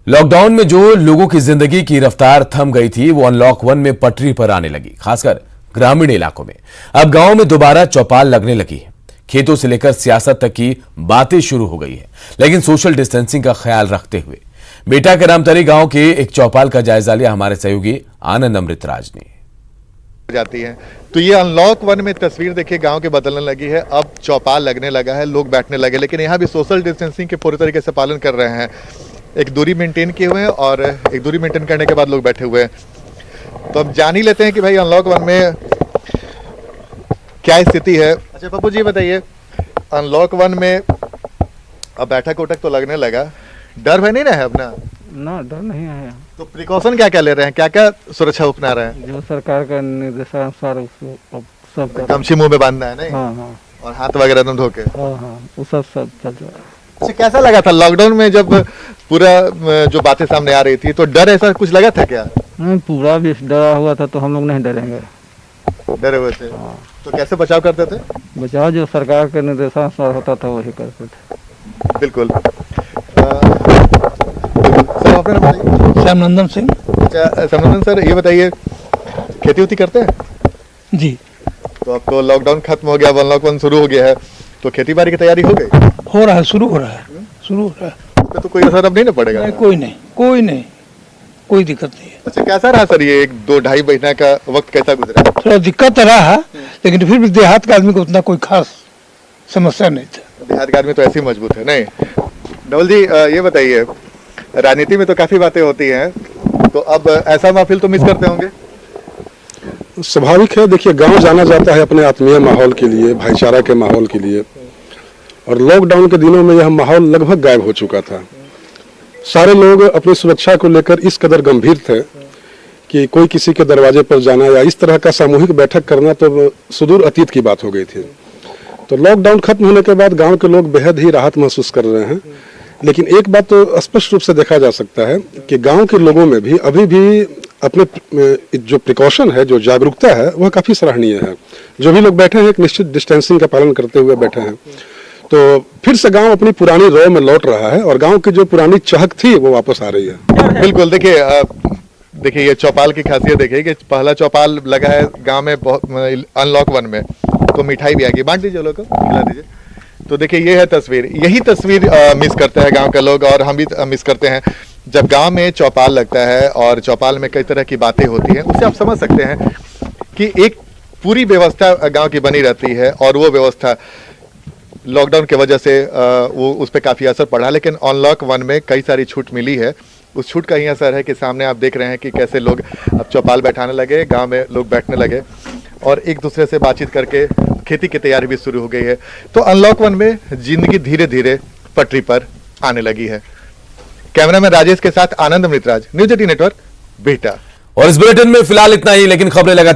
Lockdown में जो लोगों की जिंदगी की रफ्तार थम गई थी वो अनलॉक 1 में पटरी पर आने लगी, खासकर ग्रामीण इलाकों में। अब गांव में दोबारा चौपाल लगने लगी है। खेतों से लेकर सियासत तक की बातें शुरू हो गई है, लेकिन सोशल डिस्टेंसिंग का ख्याल रखते हुए। बेटा के रामतरी गांव के एक चौपाल का जायजा लिया हमारे सहयोगी आनंद अमृतराज ने। जाती है तो ये अनलॉक 1 में तस्वीर देखिए गांव के बदलने लगी है। अब चौपाल लगने लगा है, लोग बैठने लगे, लेकिन यहाँ भी सोशल डिस्टेंसिंग के पूरी तरीके से पालन कर रहे हैं। एक दूरी मेंटेन किए हुए हैं और एक दूरी मेंटेन करने के बाद लोग बैठे हुए हैं। तो अब जान ही लेते हैं कि भाई अनलॉक 1 में क्या स्थिति है। अच्छा पप्पू जी बताइए, अनलॉक 1 में अब बैठक उठक तो लगने लगा, डर भय नहीं ना है अपना? ना, डर नहीं है। तो प्रिकॉशन क्या क्या ले रहे हैं, क्या क्या सुरक्षा अपना रहे हैं? जो सरकार का निर्देशानुसार उसको सब गमछी मुंह में बांधना है नहीं? हाँ, और हाथ वगैरह तुम धो के? हाँ, वो सब चल रहा है। अच्छा कैसा लगा था लॉकडाउन में जब पूरा जो बातें सामने आ रही थी, तो डर ऐसा कुछ लगा था क्या? नहीं, पूरा भी डरा हुआ था, तो हम लोग नहीं डरेंगे। डरे हुए थे? तो कैसे बचाव करते थे? बचाव जो सरकार के निर्देशानुसार होता था वही करते थे। बिल्कुल। सर अपना नाम बताइए। श्यामनंदन सिंह। अच्छा श्यामनंदन सर, ये बताइए खेती उती करते हैं? जी, तो अब तो लॉकडाउन खत्म हो गया, अनलॉक 1 शुरू हो गया है, तो खेती बाड़ी की तैयारी हो गई? हो रहा है, शुरू हो रहा है। इस पे तो कोई असर अब नहीं ना पड़ेगा? नहीं, कोई दिक्कत नहीं है। अच्छा कैसा रहा सर ये 1-2-2.5 महीना का वक्त, कैसा गुजरा? थोड़ा दिक्कत तो रहा, लेकिन फिर भी देहात के आदमी को उतना कोई खास समस्या नहीं था। देहात के आदमी तो ऐसे ही मजबूत है नहीं? डबल जी ये बताइए, राजनीति में तो काफी बातें होती हैं, तो अब ऐसा महफिल तो मिस करते होंगे? स्वाभाविक है। देखिए, गांव जाना जाता है अपने आत्मीय माहौल के लिए, भाईचारा के माहौल के लिए, और लॉकडाउन के दिनों में यह माहौल लगभग गायब हो चुका था। सारे लोग अपनी सुरक्षा को लेकर इस कदर गंभीर थे कि कोई किसी के दरवाजे पर जाना या इस तरह का सामूहिक बैठक करना तो सुदूर अतीत की बात हो गई थी। तो लॉकडाउन खत्म होने के बाद गांव के लोग बेहद ही राहत महसूस कर रहे हैं। लेकिन एक बात तो स्पष्ट रूप से देखा जा सकता है कि गांव के लोगों में भी अभी भी अपने जो प्रिकॉशन है, जो जागरूकता है, वह काफी सराहनीय है। जो भी लोग बैठे हैं एक निश्चित डिस्टेंसिंग का पालन करते हुए बैठे हैं। तो फिर से गांव अपनी पुरानी रौ में लौट रहा है और गांव की जो पुरानी चहक थी वो वापस आ रही है। बिल्कुल। देखिए ये चौपाल की खासियत देखिए कि पहला चौपाल लगा है गांव में अनलॉक 1 में, तो मिठाई भी आएगी, बांट दीजिए, लोगों को खिला दीजिए। तो देखिए ये है तस्वीर, यही तस्वीर मिस करते हैं गांव के लोग, और हम भी मिस करते हैं जब गांव में चौपाल लगता है और चौपाल में कई तरह की बातें होती हैं। उससे आप समझ सकते हैं कि एक पूरी व्यवस्था गांव की बनी रहती है, और वो व्यवस्था लॉकडाउन की वजह से वो उस पर काफ़ी असर पड़ा। लेकिन अनलॉक 1 में कई सारी छूट मिली है। उस छूट का ही असर है कि सामने आप देख रहे हैं कि कैसे लोग अब चौपाल बैठाने लगे, गांव में लोग बैठने लगे और एक दूसरे से बातचीत करके खेती की तैयारी भी शुरू हो गई है। तो अनलॉक 1 में जिंदगी धीरे धीरे पटरी पर आने लगी है। कैमरामैन राजेश के साथ आनंद अमृतराज, न्यूज 18 नेटवर्क, बेटा। और इस बुलेटिन में फिलहाल इतना ही, लेकिन खबरें लगातार